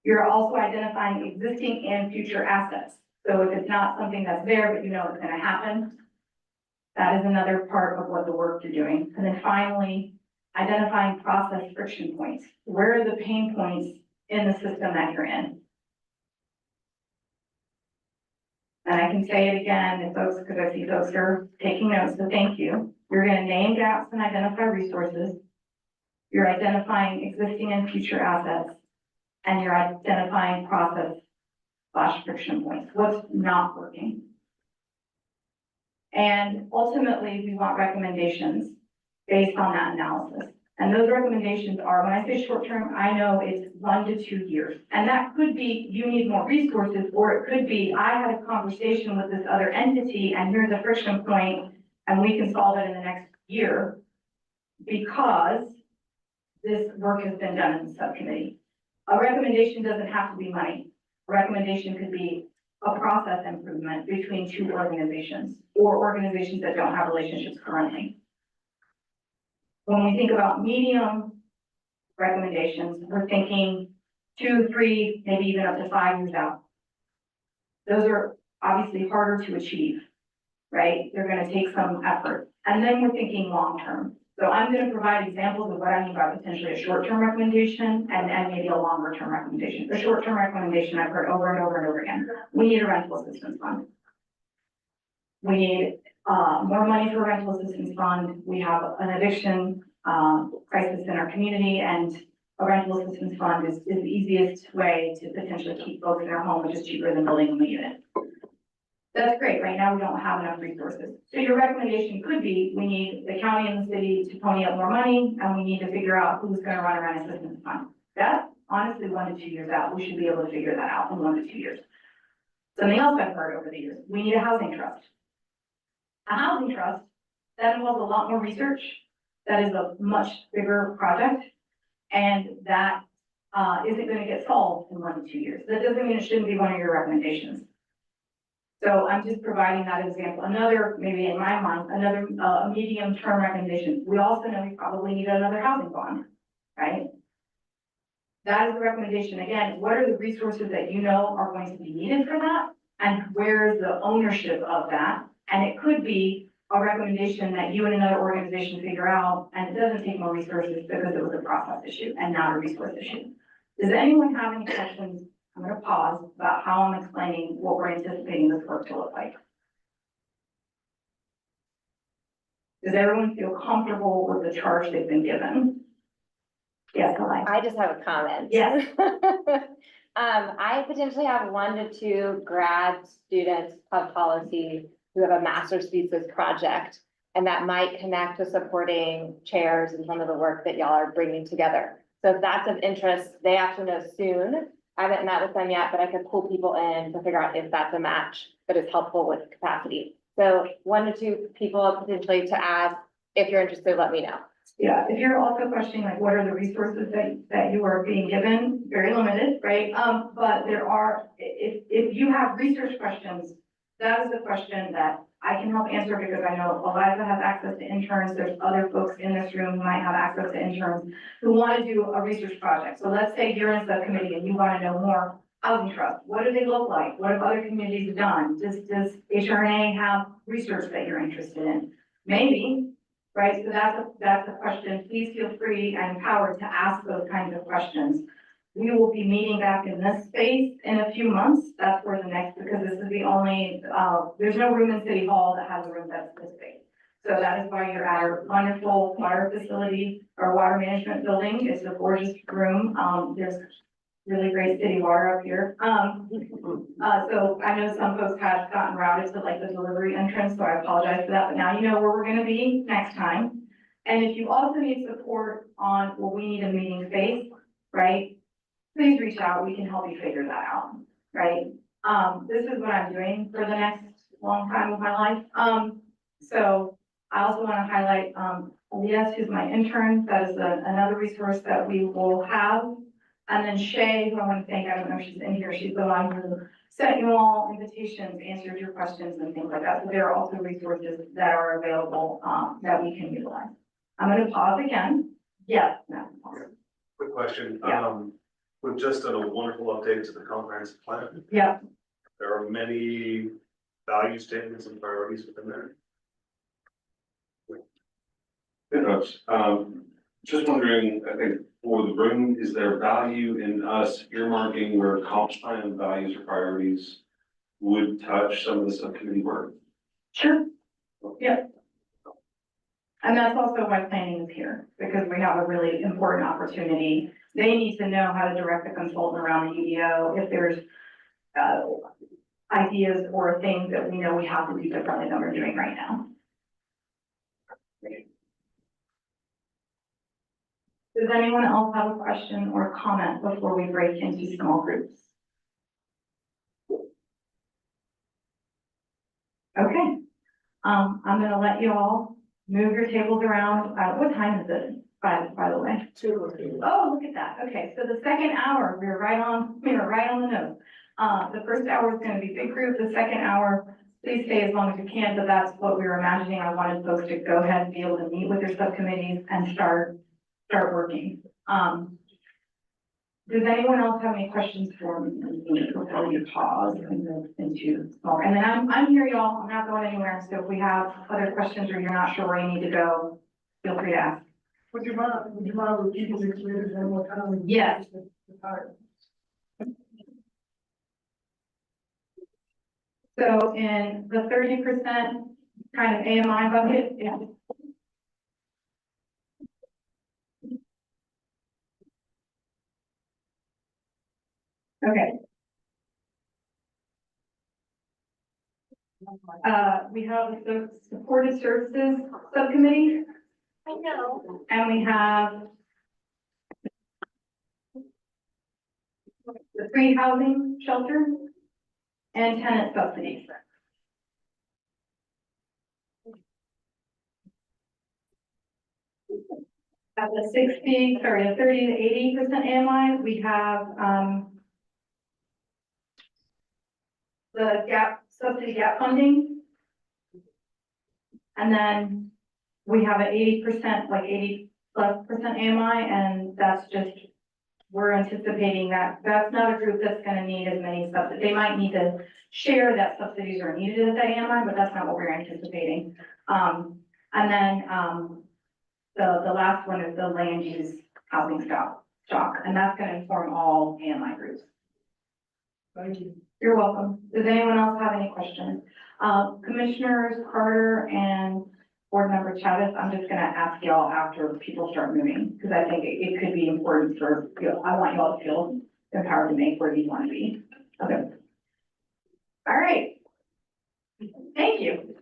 You're also identifying existing and future assets. So if it's not something that's there, but you know it's gonna happen, that is another part of what the work you're doing. And then finally, identifying process friction points. Where are the pain points in the system that you're in? And I can say it again, and folks, because I see folks are taking notes, so thank you. You're gonna name gaps and identify resources. You're identifying existing and future assets. And you're identifying process/friction points. What's not working? And ultimately, we want recommendations based on that analysis. And those recommendations are, when I say short-term, I know it's 1 to 2 years. And that could be, you need more resources, or it could be, I had a conversation with this other entity and here's a friction point and we can solve it in the next year because this work has been done in the subcommittee. A recommendation doesn't have to be money. A recommendation could be a process improvement between 2 organizations or organizations that don't have relationships currently. When we think about medium recommendations, we're thinking 2, 3, maybe even up to 5 years out. Those are obviously harder to achieve, right? They're gonna take some effort. And then we're thinking long-term. So I'm gonna provide examples of what I mean by potentially a short-term recommendation and maybe a longer-term recommendation. A short-term recommendation I've heard over and over and over again. We need a rental assistance fund. We need more money for a rental assistance fund. We have an eviction crisis in our community, and a rental assistance fund is the easiest way to potentially keep folks in their home, which is cheaper than building them a unit. That's great. Right now, we don't have enough resources. So your recommendation could be, we need the county and the city to pony up more money, and we need to figure out who's gonna run around assistance fund. That's honestly 1 to 2 years out. We should be able to figure that out in 1 to 2 years. Something else I've heard over the years, we need a housing trust. A housing trust, that involves a lot more research. That is a much bigger project. And that, isn't gonna get solved in 1 to 2 years. That doesn't mean it shouldn't be one of your recommendations. So I'm just providing that example. Another, maybe in my mind, another, medium-term recommendation. We also know we probably need another housing bond, right? That is the recommendation. Again, what are the resources that you know are going to be needed for that? And where is the ownership of that? And it could be a recommendation that you and another organization figure out, and it doesn't take more resources because it was a process issue and not a resource issue. Does anyone have any questions? I'm gonna pause about how I'm explaining what we're anticipating this work to look like. Does everyone feel comfortable with the charge they've been given? Yes, Elaine. I just have a comment. Yes. I potentially have 1 to 2 grad students of policy who have a master's thesis project, and that might connect to supporting chairs and some of the work that y'all are bringing together. So if that's of interest, they have to know soon. I haven't met with them yet, but I could pull people in to figure out if that's a match that is helpful with capacity. So 1 to 2 people potentially to add. If you're interested, let me know. Yeah, if you're also questioning like, what are the resources that you are being given, very limited, right? But there are, if you have research questions, that is the question that I can help answer because I know Eliza has access to interns. There's other folks in this room who might have access to interns who want to do a research project. So let's say you're in a subcommittee and you want to know more housing trust. What do they look like? What have other communities done? Does HRNA have research that you're interested in? Maybe. Right, so that's a question. Please feel free and empowered to ask those kinds of questions. We will be meeting back in this space in a few months. That's where the next, because this is the only, there's no room in City Hall that has a room that's this big. So that is why you're at our wonderful water facility or water management building. It's a gorgeous room. There's really great city water up here. So I know some folks have gotten routed to like the delivery entrance, so I apologize for that, but now you know where we're gonna be next time. And if you also need support on, well, we need a meeting space, right? Please reach out, we can help you figure that out, right? This is what I'm doing for the next long time of my life. So I also wanna highlight, Elias, who's my intern, that is another resource that we will have. And then Shay, who I want to thank, I don't know if she's in here, she's the one who sent you all invitations, answered your questions and things like that. So there are also resources that are available, that we can utilize. I'm going to pause again. Yes, no. Quick question, Yeah. we've just done a wonderful update to the comprehensive plan. Yeah. There are many value statements and priorities within there. Just wondering, I think for the room, is there value in us earmarking where comp plan values or priorities would touch some of the subcommittee work? Sure. Yep. And that's also why planning is here, because we have a really important opportunity. They need to know how to direct the consultant around the UDO if there's ideas or things that we know we have to do differently than we're doing right now. Does anyone else have a question or comment before we break into small groups? Okay, I'm gonna let you all move your tables around. What time is it, by the way? 2:00. Oh, look at that. Okay, so the second hour, we were right on the nose. The first hour is gonna be big group. The second hour, please stay as long as you can, but that's what we were imagining. I wanted folks to go ahead and be able to meet with their subcommittees and start working. Does anyone else have any questions for me before you pause and move into small? And then I'm here, y'all. I'm not going anywhere. So if we have other questions or you're not sure where you need to go, feel free to ask. Would you mind repeating the clear one more time? Yes. So in the 30% kind of AMI bucket, yeah. Okay. We have the supported services subcommittee. I know. And we have the free housing shelter and tenant subsidies. At the 30 to 80% AMI, we have, the subsidy gap funding. And then we have an 80%, like 80+% AMI, and that's just, we're anticipating that, that's not a group that's gonna need as many subsidies. They might need to share that subsidies are needed at that AMI, but that's not what we're anticipating. And then, the last one is the land use housing stock, and that's gonna inform all AMI groups. Thank you. You're welcome. Does anyone else have any questions? Commissioners Carter and Board Member Chavez, I'm just gonna ask y'all after people start moving, because I think it could be important for, I want y'all to feel empowered to make where you want to be. Okay. All right. Thank you.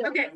Okay.